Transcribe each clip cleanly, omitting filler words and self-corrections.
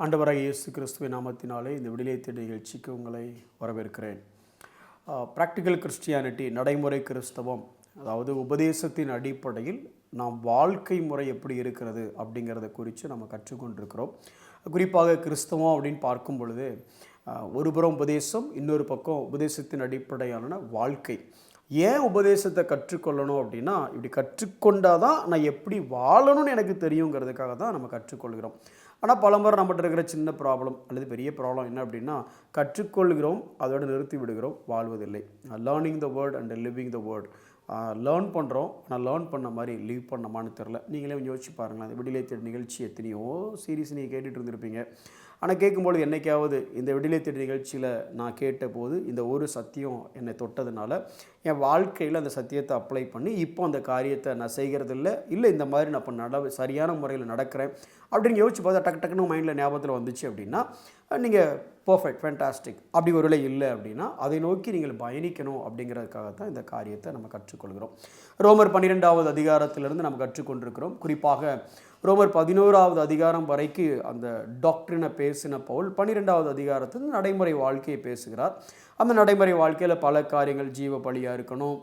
ஆண்டவராகிய இயேசு கிறிஸ்துவின் நாமத்தினாலே இந்த விடுதலை தேடல் நிகழ்ச்சிக்கு உங்களை வரவேற்கிறேன். ப்ராக்டிக்கல் கிறிஸ்டியானிட்டி, நடைமுறை கிறிஸ்தவம், அதாவது உபதேசத்தின் அடிப்படையில் நாம் வாழ்க்கை முறை எப்படி இருக்கிறது அப்படிங்கிறத குறித்து நம்ம கற்றுக்கொண்டிருக்கிறோம். குறிப்பாக கிறிஸ்தவம் அப்படின்னு பார்க்கும் பொழுது ஒரு புறம் உபதேசம், இன்னொரு பக்கம் உபதேசத்தின் அடிப்படையான வாழ்க்கை. ஏன் உபதேசத்தை கற்றுக்கொள்ளணும் அப்படின்னா, இப்படி கற்றுக்கொண்டால் தான் நான் எப்படி வாழணும்னு எனக்கு தெரியுங்கிறதுக்காக தான் நம்ம கற்றுக்கொள்கிறோம். ஆனால் பலமுறை நம்மகிட்ட இருக்கிற சின்ன ப்ராப்ளம் அல்லது பெரிய ப்ராப்ளம் என்ன அப்படின்னா, கற்றுக்கொள்கிறோம், அதோடு நிறுத்தி விடுகிறோம், வாழ்வதில்லை. Learning the word and living the word. Learn பண்ணுறோம், ஆனால் லேர்ன் பண்ண மாதிரி லீவ் பண்ணமான்னு தெரில. நீங்களே கொஞ்சம் யோசிச்சு பாருங்களேன். அந்த விடுதலை தேடல் நிகழ்ச்சி எத்தனையோ சீரீஸ் நீங்கள் கேட்டுட்டு இருந்திருப்பீங்க. ஆனால் கேட்கும்போது என்றைக்காவது இந்த விடுதலை தேடல் நிகழ்ச்சியில் நான் கேட்டபோது இந்த ஒரு சத்தியம் என்னை தொட்டதுனால என் வாழ்க்கையில் அந்த சத்தியத்தை அப்ளை பண்ணி இப்போ அந்த காரியத்தை நான் செய்கிறதில்ல, இல்லை இந்த மாதிரி நான் இப்போ சரியான முறையில் நடக்கிறேன் அப்படின்னு யோசிச்சு பார்த்தா டக்குன்னு மைண்டில் ஞாபகத்தில் வந்துச்சு அப்படின்னா நீங்கள் பர்ஃபெக்ட், ஃபேண்டாஸ்டிக். அப்படி ஒரு வேளை இல்லை அப்படின்னா அதை நோக்கி நீங்கள் பயணிக்கணும் அப்படிங்கிறதுக்காகத்தான் இந்த காரியத்தை நம்ம கற்றுக்கொள்கிறோம். ரோமர் 12வது அதிகாரத்திலிருந்து நம்ம கற்றுக்கொண்டிருக்கிறோம். குறிப்பாக ரோமர் 11வது அதிகாரம் வரைக்கும் அந்த டாக்டரினை பேசின பவுல் 12வது அதிகாரத்தில் நடைமுறை வாழ்க்கையை பேசுகிறார். அந்த நடைமுறை வாழ்க்கையில் பல காரியங்கள், ஜீவ பலியாக இருக்கணும்,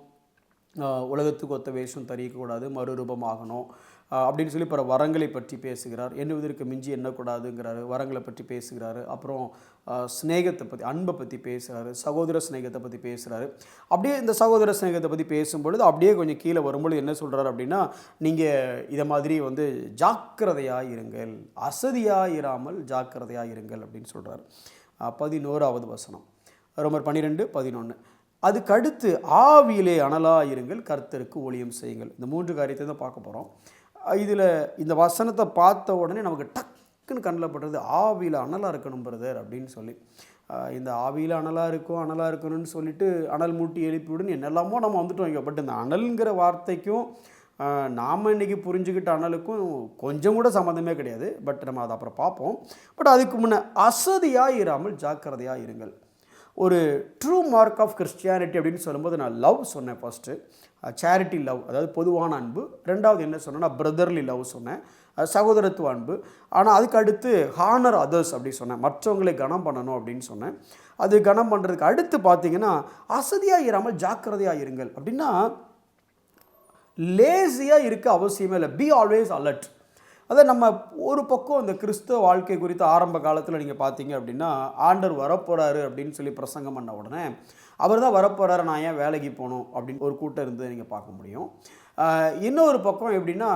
உலகத்துக்கு ஒத்த வேஷம் தரியக்கூடாது, மறுரூபமாகணும் அப்படின்னு சொல்லி பிற வரங்களை பற்றி பேசுகிறார். எண்ணுவதற்கு மிஞ்சி எண்ணக்கூடாதுங்கிறாரு, வரங்களை பற்றி பேசுகிறாரு. அப்புறம் ஸ்நேகத்தை பற்றி, அன்பை பற்றி பேசுகிறாரு, சகோதர ஸ்நேகத்தை பற்றி பேசுகிறாரு. அப்படியே இந்த சகோதர ஸ்நேகத்தை பற்றி பேசும்பொழுது அப்படியே கொஞ்சம் கீழே வரும்பொழுது என்ன சொல்கிறார் அப்படின்னா, நீங்கள் இதை மாதிரி ஜாக்கிரதையாக இருங்கள், அசதியாக இராமல் ஜாக்கிரதையாக இருங்கள் அப்படின்னு சொல்கிறார். 11வது வசனம், ரோமர் 12:11. அதுக்கடுத்து ஆவியிலே அனலாக இருங்கள், கர்த்தருக்கு ஊழியம் செய்யுங்கள். இந்த 3 காரியத்தை தான் பார்க்க போகிறோம். இதில் இந்த வசனத்தை பார்த்த உடனே நமக்கு டக்குன்னு கண்ணில் படுறது ஆவியில் அனலாக இருக்கணும் பிரதர் அப்படின்னு சொல்லி. இந்த ஆவியில் அனலாக இருக்கணும்னு சொல்லிட்டு அனல் மூட்டி எழுப்பிவிடுன்னு என்னெல்லாமோ நம்ம வந்துட்டோம் இங்கே. பட் இந்த அனல்ங்கிற வார்த்தைக்கும் நாம் இன்றைக்கி புரிஞ்சுக்கிட்ட அனலுக்கும் கொஞ்சம் கூட சம்மந்தமே கிடையாது. பட் நம்ம அதை அப்புறம் பார்ப்போம். பட் அதுக்கு முன்னே அசதியாக இராமல் ஜாக்கிரதையாக இருங்கள். ஒரு ட்ரூ மார்க் ஆஃப் கிறிஸ்டியானிட்டி அப்படின்னு சொல்லும்போது நான் லவ் சொன்னேன். ஃபஸ்ட்டு சேரிட்டி லவ், அதாவது பொதுவான அன்பு. ரெண்டாவது என்ன சொன்னேன்னா பிரதர்லி லவ் சொன்னேன், சகோதரத்துவ அன்பு. ஆனால் அதுக்கு அடுத்து ஹானர் அதர்ஸ் அப்படி சொன்னேன், மற்றவங்களை கனம் பண்ணணும் அப்படின்னு சொன்னேன். அது கனம் பண்ணுறதுக்கு அடுத்து பார்த்தீங்கன்னா அசதியாக இராமல் ஜாக்கிரதையாக இருங்கள். அப்படின்னா லேசியாக இருக்க அவசியமே இல்லை. Be always alert. அதை நம்ம ஒரு பக்கம் இந்த கிறிஸ்தவ வாழ்க்கை குறித்து ஆரம்ப காலத்தில் நீங்கள் பார்த்தீங்க அப்படின்னா, ஆண்டவர் வரப்போகிறாரு அப்படின்னு சொல்லி பிரசங்கம் பண்ண உடனே அவர் தான் வரப்போகிறாரு, நான் ஏன் வேலைக்கு போகணும் அப்படின்னு ஒரு கூட்டம் இருந்து நீங்கள் பார்க்க முடியும். இன்னொரு பக்கம் எப்படின்னா,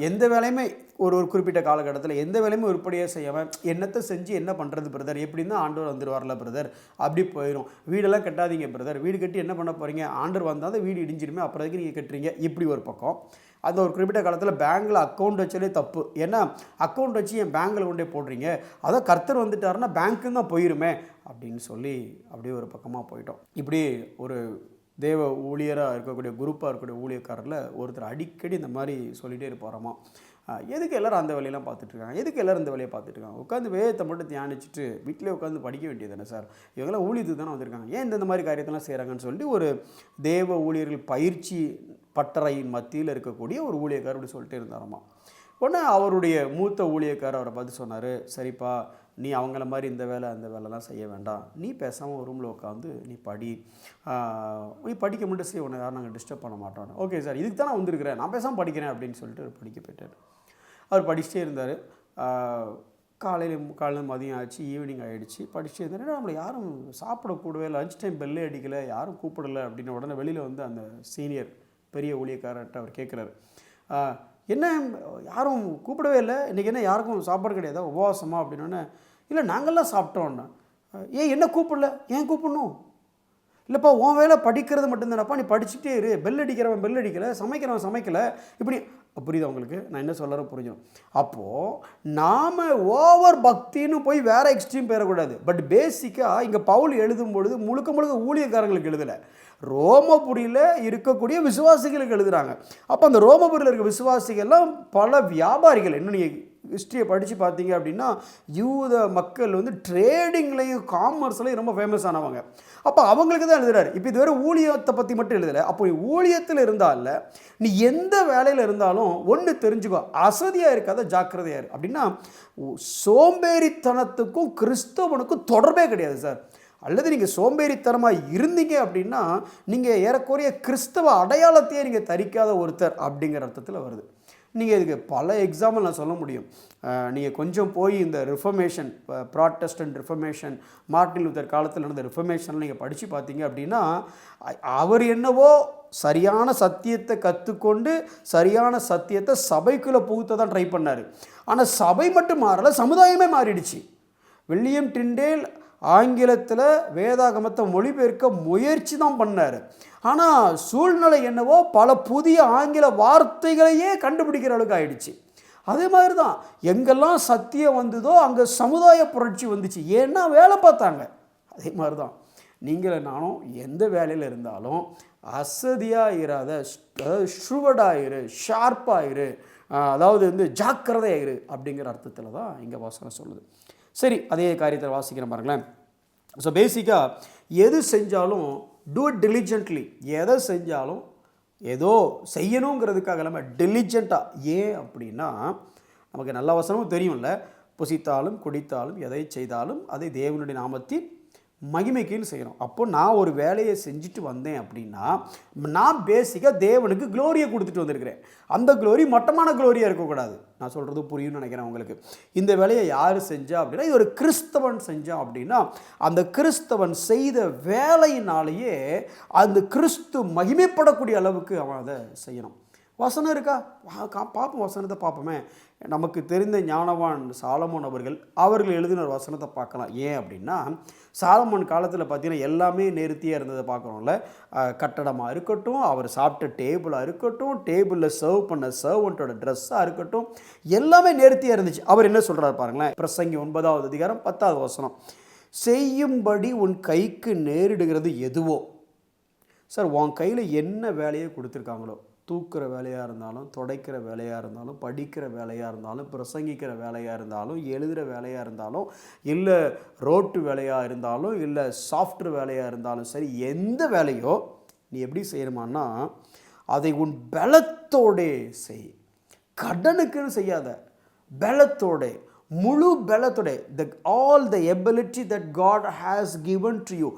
எந்த வேலையுமே ஒரு குறிப்பிட்ட காலகட்டத்தில் எந்த வேலையுமே உருப்படியாக செய்யாமல் என்னத்தை செஞ்சு என்ன பண்ணுறது பிரதர், எப்படின்னா ஆண்டவர் வந்துடுவார்ல பிரதர், அப்படி போயிடும். வீடெல்லாம் கட்டாதீங்க பிரதர், வீடு கட்டி என்ன பண்ண போகிறீங்க, ஆண்டவர் வந்தால் தான் வீடு இடிஞ்சிருமே, அப்புறம் அதுக்கு நீங்கள் கட்டுறீங்க. இப்படி ஒரு பக்கம். அந்த ஒரு குறிப்பிட்ட காலத்தில் பேங்க்கில் அக்கௌண்ட் வச்சாலே தப்பு, ஏன்னா அக்கௌண்ட் வச்சு என் பேங்க்கில் கொண்டே போடுறீங்க, அதான் கர்த்தர் வந்துட்டாருன்னா பேங்க்கு தான் போயிருமே அப்படின்னு சொல்லி அப்படியே ஒரு பக்கமாக போயிட்டோம். இப்படி ஒரு தேவ ஊழியராக இருக்கக்கூடிய குரூப்பாக இருக்கக்கூடிய ஊழியக்காரரில் ஒருத்தர் அடிக்கடி இந்த மாதிரி சொல்லிகிட்டே இருப்பாராமா. எதுக்கு எல்லோரும் அந்த வேலையெல்லாம் பார்த்துட்ருக்காங்க, எதுக்கு எல்லோரும் இந்த வேலையை பார்த்துட்ருக்காங்க, உட்காந்து வேதத்தை மட்டும் தியானிச்சுட்டு வீட்டிலே உட்காந்து படிக்க வேண்டியது தானே சார், இவங்களாம் ஊழியத்துக்கு தானே வந்திருக்காங்க, ஏன் இந்த மாதிரி காரியத்தெல்லாம் செய்கிறாங்கன்னு சொல்லிட்டு ஒரு தேவ ஊழியர்கள் பயிற்சி பட்டறையின் மத்தியில் இருக்கக்கூடிய ஒரு ஊழியக்காரர் அப்படி சொல்லிட்டு இருந்தாராமா. உடனே அவருடைய மூத்த ஊழியக்காரர் அவரை பார்த்து சொன்னார், சரிப்பா, நீ அவங்கள மாதிரி இந்த வேலை அந்த வேலைலாம் செய்ய வேண்டாம், நீ பேசாமல் ஒரு ரூமில் உட்காந்து நீ படிக்க மட்டும் செய்ய, உன்னை யாரும் நாங்கள் டிஸ்டர்ப் பண்ண மாட்டோம். ஓகே சார், இதுக்கு தான் நான் வந்திருக்கிறேன், நான் பேசாமல் படிக்கிறேன் அப்படின்னு சொல்லிட்டு படிக்க போயிட்டார். அவர் படிச்சுட்டே இருந்தார். காலையில் மதியம் ஆச்சு, ஈவினிங் ஆகிடுச்சு, படிச்சுட்டே இருந்தார். நம்மளை யாரும் சாப்பிடக்கூடவே, லஞ்ச் டைம் பெல்லே அடிக்கலை, யாரும் கூப்பிடலை அப்படின்னு உடனே வெளியில் அந்த சீனியர் பெரிய ஊழியக்காரர்கிட்ட அவர் கேட்குறாரு, என்ன யாரும் கூப்பிடவே இல்லை, இன்றைக்கி என்ன யாருக்கும் சாப்பாடு கிடையாதா, உபவாசமா அப்படின்னோடனே, இல்லை நாங்கள்லாம் சாப்பிட்டோன்னா, ஏன் என்ன கூப்பிடல, ஏன் கூப்பிடணும், இல்லைப்பா உன் வேலை படிக்கிறது மட்டும்தானப்பா, நீ படிச்சுட்டே இரு, பெல் அடிக்கிறவன் பெல் அடிக்கலை, சமைக்கிறவன் சமைக்கலை, இப்படி புரியுது அவங்களுக்கு நான் என்ன சொல்கிறேன், புரிஞ்சிடும். அப்போது நாம் ஓவர் பக்தின்னு போய் வேறு எக்ஸ்ட்ரீம் போயிடக்கூடாது. பட் பேசிக்காக இங்கே பவுல் எழுதும் பொழுது முழுக்க ஊழியக்காரங்களுக்கு எழுதலை, ரோமபுரியில் இருக்கக்கூடிய விசுவாசிகளுக்கு எழுதுகிறாங்க. அப்போ அந்த ரோமபுரியில் இருக்க விசுவாசிகள்லாம் பல வியாபாரிகள், இன்னும் நீங்கள் ஹிஸ்ட்ரியை படித்து பார்த்தீங்க அப்படின்னா யூத மக்கள் வந்து ட்ரேடிங்லேயும் காமர்ஸ்லையும் ரொம்ப ஃபேமஸ் ஆனவங்க. அப்போ அவங்களுக்கு தான் எழுதுறாரு. இப்போ இது வேறு ஊழியத்தை பற்றி மட்டும் எழுதலை. அப்போ ஊழியத்தில் இருந்தால நீ எந்த வேலையில் இருந்தாலும் ஒன்று தெரிஞ்சுக்கோ, அசதியாக இருக்காத, ஜாக்கிரதையாக இரு. அப்படின்னா சோம்பேறித்தனத்துக்கும் கிறிஸ்தவனுக்கும் தொடர்பே கிடையாது சார். அல்லது நீங்கள் சோம்பேறித்தனமாக இருந்தீங்க அப்படின்னா நீங்கள் ஏறக்குறைய கிறிஸ்தவ அடையாளத்தையே நீங்கள் தரிக்காத ஒருத்தர் அப்படிங்கிற அர்த்தத்தில் வருது. நீங்கள் இதுக்கு பல எக்ஸாம்பிள் நான் சொல்ல முடியும். நீங்கள் கொஞ்சம் போய் இந்த reformation, Protestant reformation, Martin Luther காலத்தில் நடந்த ரிஃபர்மேஷனில் நீங்கள் படித்து பார்த்தீங்க அப்படின்னா அவர் என்னவோ சரியான சத்தியத்தை கற்றுக்கொண்டு சரியான சத்தியத்தை சபைக்குள்ளே புகுத்த தான் ட்ரை பண்ணார். ஆனால் சபை மட்டும் மாறலை, சமுதாயமே மாறிடுச்சு. வில்லியம் டிண்டேல் ஆங்கிலத்தில் வேதாகமத்தை மொழிபெயர்க்க முயற்சி தான் பண்ணார். ஆனால் சூழ்நிலை என்னவோ பல புதிய ஆங்கில வார்த்தைகளையே கண்டுபிடிக்கிற அளவுக்கு ஆயிடுச்சு. அதே மாதிரி தான் எங்கெல்லாம் சத்தியம் வந்ததோ அங்கே சமுதாய புரட்சி வந்துச்சு. ஏன்னா வேலை பார்த்தாங்க. அதே மாதிரி தான் நீங்களும் நானும் எந்த வேலையில் இருந்தாலும் அசதியாக இராத, அதாவது ஷுவர்டாக இரு, ஷார்ப்பாக இரு, அதாவது வந்து ஜாக்கிரதையாக இரு அப்படிங்கிற அர்த்தத்தில் தான் இங்கே வாசகம் சொல்லுது. சரி, அதே காரியத்தில் வாசிக்கிறேன் பாருங்களேன். ஸோ பேசிக்காக எது செஞ்சாலும் டூ இட் டிலிஜென்ட்லி. எதை செஞ்சாலும் ஏதோ செய்யணுங்கிறதுக்காக இல்லாமல் டிலிஜெண்ட்டாக. ஏன் அப்படின்னா நமக்கு நல்ல வசனமும் தெரியும்ல, புசித்தாலும் குடித்தாலும் எதை செய்தாலும் அதை தேவனுடைய நாமத்தின் மகிமைக்குன்னு செய்யணும். அப்போது நான் ஒரு வேலையை செஞ்சுட்டு வந்தேன் அப்படின்னா நான் பேசிக்காக தேவனுக்கு க்ளோரியை கொடுத்துட்டு வந்திருக்கிறேன். அந்த க்ளோரி மட்டமான க்ளோரியாக இருக்கக்கூடாது. நான் சொல்கிறது புரியும்னு நினைக்கிறேன் உங்களுக்கு. இந்த வேலையை யார் செஞ்சா அப்படின்னா, இது ஒரு கிறிஸ்தவன் செஞ்சான் அப்படின்னா அந்த கிறிஸ்தவன் செய்த வேலையினாலேயே அந்த கிறிஸ்து மகிமைப்படக்கூடிய அளவுக்கு அவன் அதை செய்யணும். வசனம் இருக்கா? பார்ப்போம், வசனத்தை பார்ப்போமே. நமக்கு தெரிந்த ஞானவான் சாலமோன் அவர்கள் எழுதின ஒரு வசனத்தை பார்க்கலாம். ஏன் அப்படின்னா சாலமோன் காலத்தில் பார்த்தீங்கன்னா எல்லாமே நேர்த்தியாக இருந்ததை பார்க்குறோம்ல. கட்டடமாக இருக்கட்டும், அவர் சாப்பிட்ட டேபிளாக இருக்கட்டும், டேபிளில் சர்வ் பண்ண சர்வன்ட்டோட ட்ரெஸ்ஸாக இருக்கட்டும், எல்லாமே நேர்த்தியாக இருந்துச்சு. அவர் என்ன சொல்கிறார் பாருங்களேன். பிரசங்கி 9வது அதிகாரம் 10வது வசனம். செய்யும்படி உன் கைக்கு நேரிடுகிறது எதுவோ. சார், உன் கையில் என்ன வேலையை கொடுத்துருக்காங்களோ, தூக்குற வேலையாக இருந்தாலும், துடைக்கிற வேலையாக இருந்தாலும், படிக்கிற வேலையாக இருந்தாலும், பிரசங்கிக்கிற வேலையாக இருந்தாலும், எழுதுகிற வேலையாக இருந்தாலும், இல்லை ரோட்டு வேலையாக இருந்தாலும், இல்லை சாஃப்ட்வேர் வேலையாக இருந்தாலும் சரி, எந்த வேலையோ நீ எப்படி செய்யணுமான்னா அதை உன் பலத்தோடே செய். கடனுக்குன்னு செய்யாத, பலத்தோடே, முழு பலத்தோட, all the ability that God has given to you.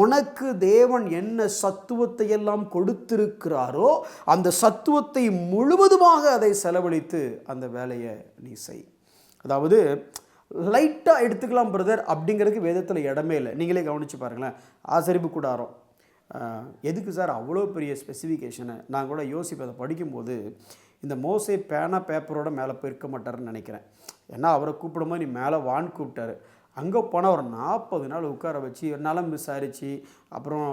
உனக்கு தேவன் என்ன சத்துவத்தை எல்லாம் கொடுத்திருக்கிறாரோ அந்த சத்துவத்தை முழுவதுமாக அதை செலவழித்து அந்த வேலையை நீ செய். அதாவது லைட்டாக எடுத்துக்கலாம் பிரதர் அப்படிங்கிறதுக்கு வேதத்தில் இடமே இல்லை. நீங்களே கவனித்து பாருங்களேன். ஆசரிப்பு கூடாரம் எதுக்கு சார் அவ்வளோ பெரிய ஸ்பெசிஃபிகேஷனை? நான் கூட யோசிப்பேன் அதை படிக்கும்போது. இந்த மோசே பேனா பேப்பரோட மேலே போயிருக்க மாட்டாருன்னு நினைக்கிறேன். ஏன்னா அவரை கூப்பிடும்போது நீ மேலே வான்னு கூப்பிட்டாரு. அங்கே போனால் ஒரு 40 நாள் உட்கார வச்சு நலம் விசாரித்து அப்புறம்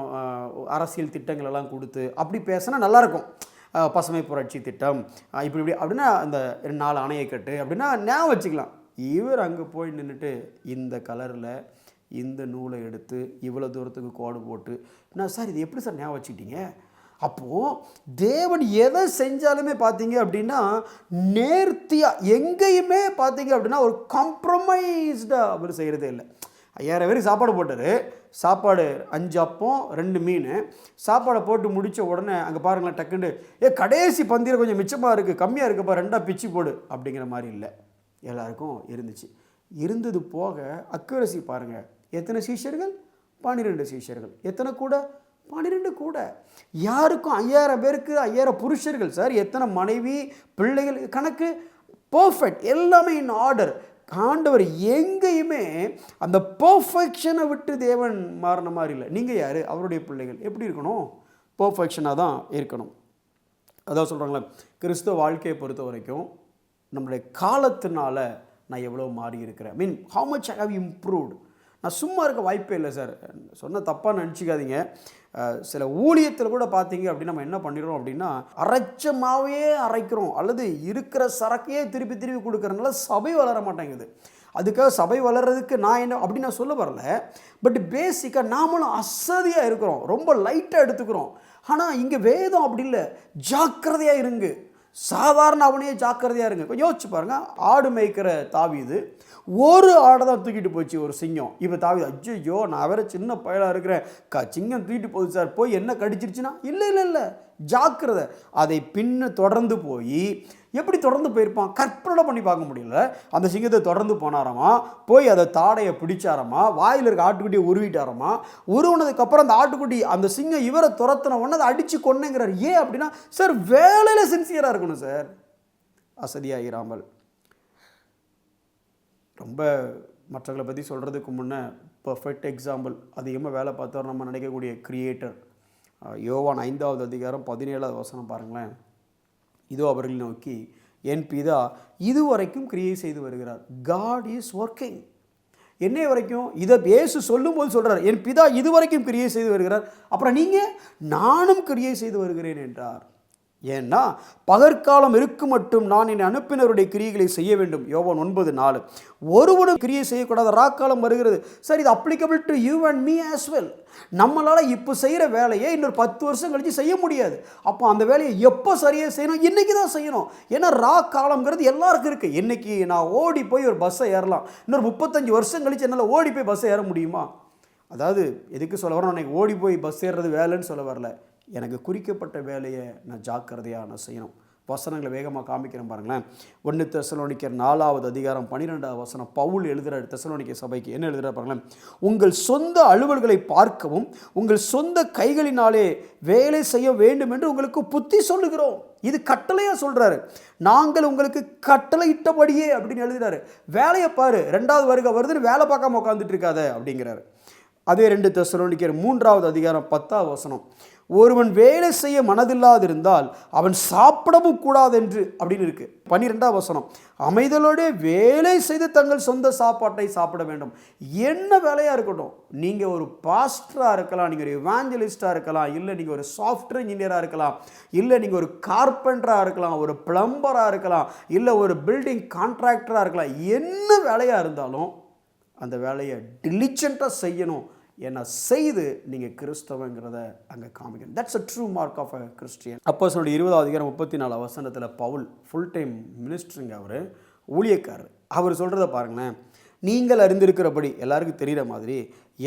அரசியல் திட்டங்களெல்லாம் கொடுத்து அப்படி பேசினா நல்லாயிருக்கும். பசுமை புரட்சி திட்டம் இப்படி அப்படின்னா அந்த 4 அணையை கட்டு அப்படின்னா ஞாபகம் வச்சுக்கலாம். இவர் அங்கே போய் நின்றுட்டு இந்த கலரில் இந்த நூலை எடுத்து இவ்வளோ தூரத்துக்கு கோடு போட்டு, நான் சார் இது எப்படி சார் ஞாபகம் வச்சுக்கிட்டீங்க? அப்போது தேவன் எதை செஞ்சாலுமே பார்த்தீங்க அப்படின்னா நேர்த்தியாக, எங்கேயுமே பார்த்தீங்க அப்படின்னா ஒரு காம்ப்ரமைஸ்டாக அவர் செய்கிறதே இல்லை. 5000 பேருக்கு சாப்பாடு போட்டார். சாப்பாடு 5 அப்பம் 2 மீன். சாப்பாடை போட்டு முடித்த உடனே அங்கே பாருங்களேன், டக்குண்டு கடைசி பந்தியில் கொஞ்சம் மிச்சமாக இருக்குது, கம்மியாக இருக்குப்பா, 2ஆக பிச்சு போடு அப்படிங்கிற மாதிரி இல்லை. எல்லாருக்கும் இருந்துச்சு. இருந்தது போக அக்யூரசி பாருங்கள். எத்தனை சீஷர்கள்? 12 சீஷர்கள். எத்தனை கூட? 12 கூட. யாருக்கும் 5000 பேருக்கு 5000 புருஷர்கள் சார். எத்தனை மனைவி பிள்ளைகள் கணக்கு பர்ஃபெக்ட், எல்லாமே இன் ஆர்டர். ஆண்டவர் எங்கேயுமே அந்த பர்ஃபெக்ஷனை விட்டு தேவன் மாறின மாதிரி இல்லை. நீங்கள் யார்? அவருடைய பிள்ளைகள். எப்படி இருக்கணும்? பர்ஃபெக்ஷனாக தான் இருக்கணும். அதான் சொல்கிறாங்களே, கிறிஸ்துவ வாழ்க்கையை பொறுத்த வரைக்கும் நம்மளுடைய காலத்தினால நான் எவ்வளோ மாறி இருக்கிறேன். Mean how much I have improved. நான் சும்மா இருக்க வாய்ப்பே இல்லை சார். சொன்ன தப்பாக நினச்சிக்காதீங்க. சில ஊழியத்தில் கூட பார்த்தீங்க அப்படின்னா நம்ம என்ன பண்ணிடுறோம் அப்படின்னா அரைச்சமாகவே அரைக்கிறோம், அல்லது இருக்கிற சரக்கையே திருப்பி திருப்பி கொடுக்குறதுனால சபை வளர மாட்டேங்குது. அதுக்காக சபை வளர்கிறதுக்கு நான் என்ன அப்படி நான் சொல்ல வரல. பட் பேசிக்காக நாமளும் அசதியாக இருக்கிறோம், ரொம்ப லைட்டாக எடுத்துக்கிறோம். ஆனால் இங்கே வேதம் அப்படி இல்லை. ஜாக்கிரதையாக இருங்க. சாதாரண அவனையே ஜாக்கிரதையாக இருங்க. கொஞ்சம் யோசிச்சு பாருங்கள். ஆடு மேய்க்கிற தாவீது ஒரு ஆடை தான் தூக்கிட்டு போச்சு ஒரு சிங்கம். இப்போ தாவீது ஐயோ நான் வேற சின்ன பயலாக இருக்கிறேன், சிங்கம் தூக்கிட்டு போகுது சார், போய் என்ன கடிச்சிருச்சுன்னா இல்லை ஜாக்கிரதை. அதை பின்ன தொடர்ந்து போய் எப்படி தொடர்ந்து போயிருப்பான் கற்பனை பண்ணி பார்க்க முடியல. அந்த சிங்கத்தை தொடர்ந்து போனாராமா, போய் அதை தாடையை பிடிச்சாராமா, வாயில் இருக்க ஆட்டுக்குட்டியை உருவிட்டாராமா. உருவினதுக்கப்புறம் அந்த ஆட்டுக்குட்டி அந்த சிங்கம் இவரை துரத்தின உடனே அதை அடித்து கொன்னேங்கிறார். ஏன் அப்படின்னா சார் வேலையில் சின்சியராக இருக்கணும் சார், அசதியாகிராமல். ரொம்ப மற்றவங்களை பற்றி சொல்கிறதுக்கு முன்னே பர்ஃபெக்ட் எக்ஸாம்பிள் அதிகமாக வேலை பார்த்தவர் நம்ம நினைக்கக்கூடிய கிரியேட்டர். யோவான் 5வது அதிகாரம் 17வது வசனம் பாருங்களேன். இதோ அவர்களை நோக்கி என் பிதா இதுவரைக்கும் கிரியை செய்து வருகிறார். God is working. என்னை வரைக்கும் இதை இயேசு சொல்லும்போது சொல்கிறார், என் பிதா இதுவரைக்கும் கிரியை செய்து வருகிறார். அப்புறம் நீங்கள் நானும் கிரியை செய்து வருகிறேன் என்றார். ஏன்னா பகற்காலம் இருக்கும் மட்டும் நான் என்னை அனுப்பினருடைய கிரியைகளை செய்ய வேண்டும். யோவான் 9:4. ஒருவனும் கிரியை செய்யக்கூடாத ராக்காலம் வருகிறது. சார் இது applicable to you and me as well. நம்மளால் இப்போ செய்கிற வேலையை இன்னொரு 10 வருஷம் கழித்து செய்ய முடியாது. அப்போ அந்த வேலையை எப்போ சரியாக செய்யணும்? இன்றைக்கி தான் செய்யணும். ஏன்னா காலம்ங்கிறது எல்லாருக்கும் இருக்குது. இன்றைக்கி நான் ஓடி போய் ஒரு பஸ்ஸை ஏறலாம், இன்னொரு 35 வருஷம் கழித்து என்னால் ஓடி போய் பஸ்ஸை ஏற முடியுமா? அதாவது எதுக்கு சொல்ல வரேன், நான் ஓடி போய் பஸ் ஏறுறது வேலைன்னு சொல்ல வரல. எனக்கு குறிக்கப்பட்ட வேலையை நான் ஜாக்கிரதையாக நான் செய்யணும். வசனங்களை வேகமாக காமிக்கிறேன் பாருங்களேன். 1 தெசலோனிக்கர் 4வது அதிகாரம் 12வது வசனம். பவுல் எழுதுகிற தெசலோனிக்க சபைக்கு என்ன எழுதுகிற பாருங்களேன். உங்கள் சொந்த அலுவல்களை பார்க்கவும் உங்கள் சொந்த கைகளினாலே வேலை செய்ய வேண்டும் என்று உங்களுக்கு புத்தி சொல்லுகிறோம். இது கட்டளையாக சொல்கிறாரு. நாங்கள் உங்களுக்கு கட்டளையிட்டபடியே அப்படின்னு எழுதுகிறாரு. வேலையை பாரு, 2வது வருகை வருதுன்னு வேலை பார்க்காம உட்காந்துட்டு இருக்காத அப்படிங்கிறாரு. அதே 2 தெசலோனிக்கர் 3வது அதிகாரம் 10வது வசனம். ஒருவன் வேலை செய்ய மனதில்லாதிருந்தால் அவன் சாப்பிடவும் கூடாது என்று அப்படின்னு இருக்கு. 12வது வசனம். அமைதலோடு வேலை செய்து தங்கள் சொந்த சாப்பாட்டை சாப்பிட வேண்டும். என்ன வேலையாக இருக்கட்டும், நீங்கள் ஒரு பாஸ்டராக இருக்கலாம், நீங்கள் ஒரு எவாஞ்சலிஸ்டாக இருக்கலாம், இல்லை நீங்கள் ஒரு சாஃப்ட்வேர் இன்ஜினியராக இருக்கலாம், இல்லை நீங்கள் ஒரு கார்பெண்டராக இருக்கலாம், ஒரு பிளம்பராக இருக்கலாம், இல்லை ஒரு பில்டிங் கான்ட்ராக்டராக இருக்கலாம். என்ன வேலையாக இருந்தாலும் அந்த வேலையை டிலிஜென்ட்டாக செய்யணும். என்ன செய்து நீங்கள் கிறிஸ்தவங்கிறத அங்கே காமிக்கணும். That's a true mark of a Christian. அப்போஸ்தலர் 20வது அதிகாரம் 34 வசனத்தில் பவுல் ஃபுல் டைம் மினிஸ்டருங்க, அவர் ஊழியக்காரர். அவர் சொல்கிறத பாருங்களேன். நீங்கள் அறிந்திருக்கிறபடி எல்லாருக்கும் தெரிகிற மாதிரி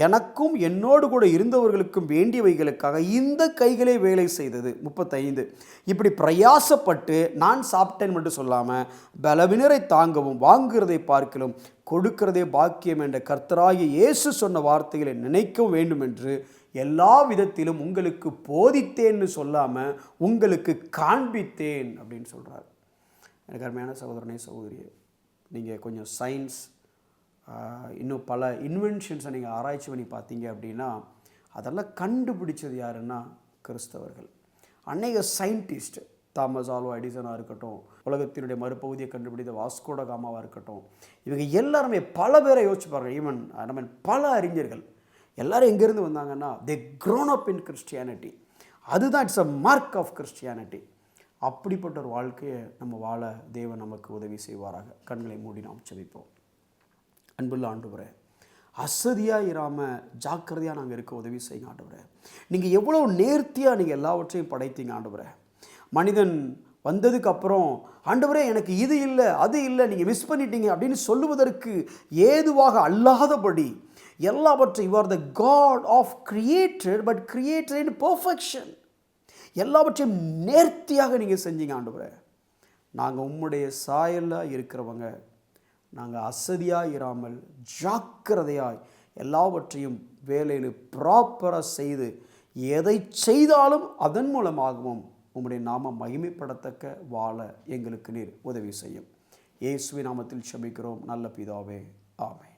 எனக்கும் என்னோடு கூட இருந்தவர்களுக்கும் வேண்டியவைகளுக்காக இந்த கைகளே வேலை செய்தது. 35. இப்படி பிரயாசப்பட்டு நான் சாப்பிட்டேன் மட்டும் சொல்லாமல் பலவினரை தாங்கவும் வாங்குகிறதை பார்க்கலும் கொடுக்கிறதே பாக்கியம் என்ற கர்த்தராகிய இயேசு சொன்ன வார்த்தைகளை நினைக்கவும் வேண்டும் என்று எல்லா விதத்திலும் உங்களுக்கு போதித்தேன்னு சொல்லாமல் உங்களுக்கு காண்பித்தேன் அப்படின்னு சொல்கிறார். எனக்கு அருமையான சகோதரனே சகோதரியே, நீங்கள் கொஞ்சம் சயின்ஸ் இன்னும் பல இன்வென்ஷன்ஸை நீங்கள் ஆராய்ச்சி பண்ணி பார்த்தீங்க அப்படின்னா அதெல்லாம் கண்டுபிடிச்சது யாருன்னா கிறிஸ்தவர்கள். அநேக சயின்டிஸ்ட், தாமஸ் ஆல்வா எடிசனாக இருக்கட்டும், உலகத்தினுடைய மறுபகுதியை கண்டுபிடித்த வாஸ்கோட காமாவாக இருக்கட்டும், இவங்க எல்லாருமே பல பேரை யோசிச்சு பாருங்கள். ஈவன் பல அறிஞர்கள் எல்லாரும் எங்கேருந்து வந்தாங்கன்னா they grown up in Christianity. அதுதான் it's a mark of Christianity. அப்படிப்பட்ட ஒரு வாழ்க்கையை நம்ம வாழ தேவன் நமக்கு உதவி செய்வாராக. கண்களை மூடி நாம் ஜெபிப்போம். அன்புள்ள ஆண்டவரே, அசதியாக இராமல் ஜாக்கிரதையாக நாங்கள் இருக்க உதவி செய்யுங்க ஆண்டவரே. நீங்கள் எவ்வளோ நேர்த்தியாக நீங்கள் எல்லாவற்றையும் படைத்தீங்க ஆண்டவரே. மனிதன் வந்ததுக்கப்புறம் ஆண்டவரே எனக்கு இது இல்லை அது இல்லை நீங்கள் மிஸ் பண்ணிட்டீங்க அப்படின்னு சொல்லுவதற்கு ஏதுவாக அல்லாதபடி எல்லாவற்றையும் you are the God of created but created in perfection. எல்லாவற்றையும் நேர்த்தியாக நீங்கள் செஞ்சீங்க ஆண்டவரே. நாங்கள் உம்முடைய சாயலாக இருக்கிறவங்க, நாங்கள் அசதியாக இராமல் ஜாக்கிரதையாய் எல்லாவற்றையும் வேலையில் ப்ராப்பராக செய்து எதை செய்தாலும் அதன் மூலமாகவும் உம்முடைய நாம மகிமைப்படத்தக்க வாழ எங்களுக்கு நீர் உதவி செய்யும். இயேசுவின் நாமத்தில் ஜெபிக்கிறோம் நல்ல பிதாவே, ஆமென்.